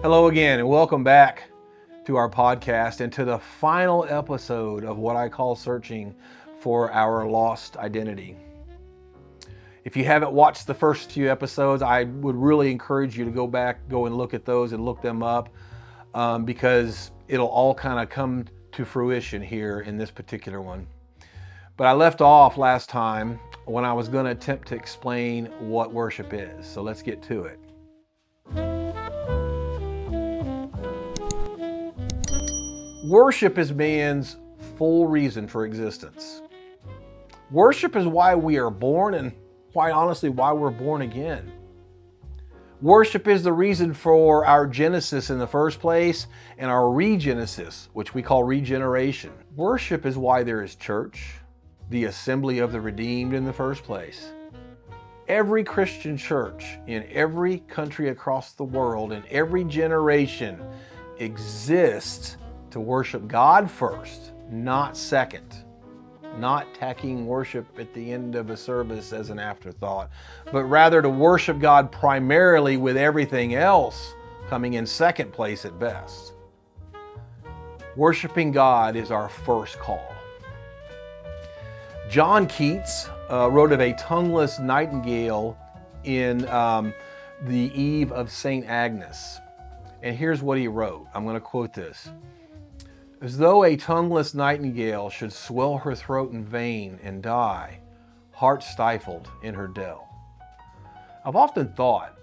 Hello again, and welcome back to our podcast and to the final episode of what I call Searching for Our Lost Identity. If you haven't watched the first few episodes, I would really encourage you to go and look at those and look them up because it'll all kind of come to fruition here in this particular one. But I left off last time when I was going to attempt to explain what worship is. So let's get to it. Worship is man's full reason for existence. Worship is why we are born and quite honestly why we're born again. Worship is the reason for our genesis in the first place and our regenesis, which we call regeneration. Worship is why there is church, the assembly of the redeemed in the first place. Every Christian church in every country across the world in every generation exists to worship God first, not second. Not tacking worship at the end of a service as an afterthought, but rather to worship God primarily with everything else coming in second place at best. Worshiping God is our first call. John Keats wrote of a tongueless nightingale in the Eve of St. Agnes. And here's what he wrote. I'm going to quote this. As though a tongueless nightingale should swell her throat in vain and die, heart stifled in her dell. I've often thought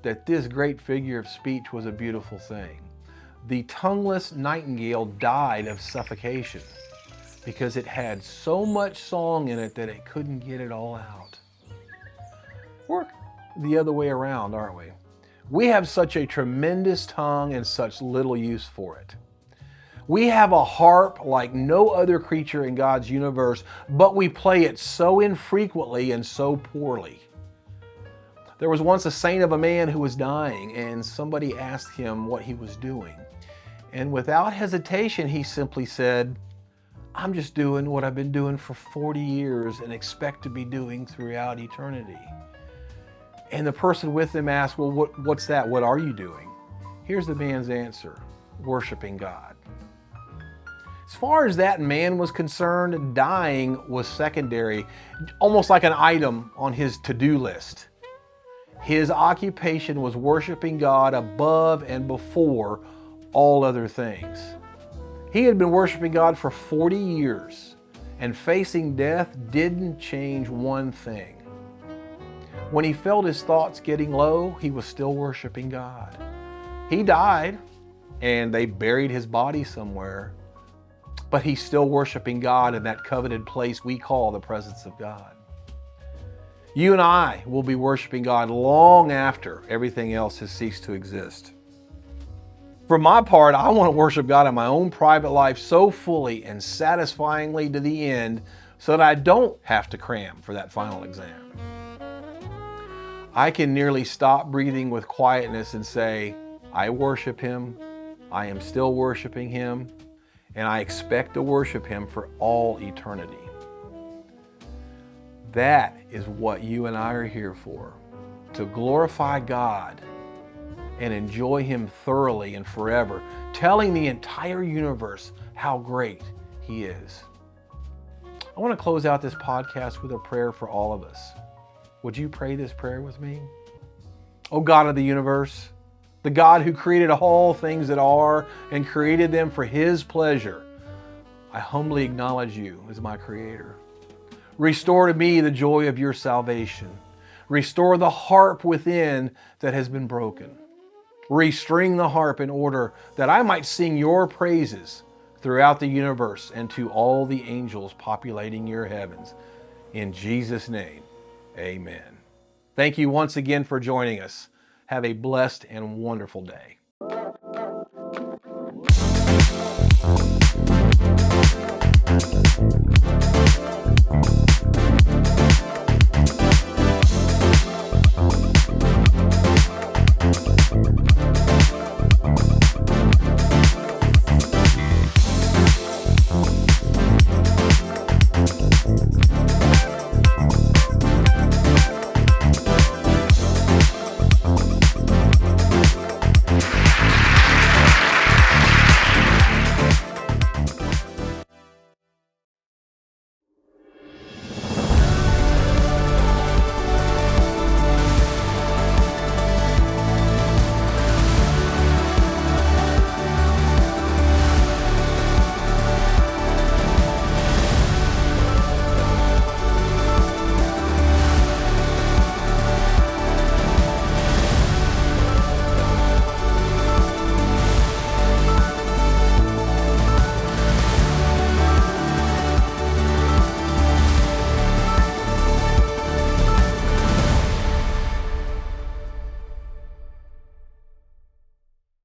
that this great figure of speech was a beautiful thing. The tongueless nightingale died of suffocation because it had so much song in it that it couldn't get it all out. We're the other way around, aren't we? We have such a tremendous tongue and such little use for it. We have a harp like no other creature in God's universe, but we play it so infrequently and so poorly. There was once a saint of a man who was dying, and somebody asked him what he was doing. And without hesitation, he simply said, "I'm just doing what I've been doing for 40 years and expect to be doing throughout eternity." And the person with him asked, "Well, what's that? What are you doing?" Here's the man's answer: worshiping God. As far as that man was concerned, dying was secondary, almost like an item on his to-do list. His occupation was worshiping God above and before all other things. He had been worshiping God for 40 years, and facing death didn't change one thing. When he felt his thoughts getting low, he was still worshiping God. He died, and they buried his body somewhere, but he's still worshiping God in that coveted place we call the presence of God. You and I will be worshiping God long after everything else has ceased to exist. For my part, I want to worship God in my own private life so fully and satisfyingly to the end so that I don't have to cram for that final exam. I can nearly stop breathing with quietness and say, I worship Him, I am still worshiping Him, and I expect to worship Him for all eternity. That is what you and I are here for, to glorify God and enjoy Him thoroughly and forever, telling the entire universe how great He is. I want to close out this podcast with a prayer for all of us. Would you pray this prayer with me? O God of the universe, the God who created all things that are and created them for His pleasure, I humbly acknowledge You as my Creator. Restore to me the joy of Your salvation. Restore the harp within that has been broken. Restring the harp in order that I might sing Your praises throughout the universe and to all the angels populating Your heavens. In Jesus' name, amen. Thank you once again for joining us. Have a blessed and wonderful day.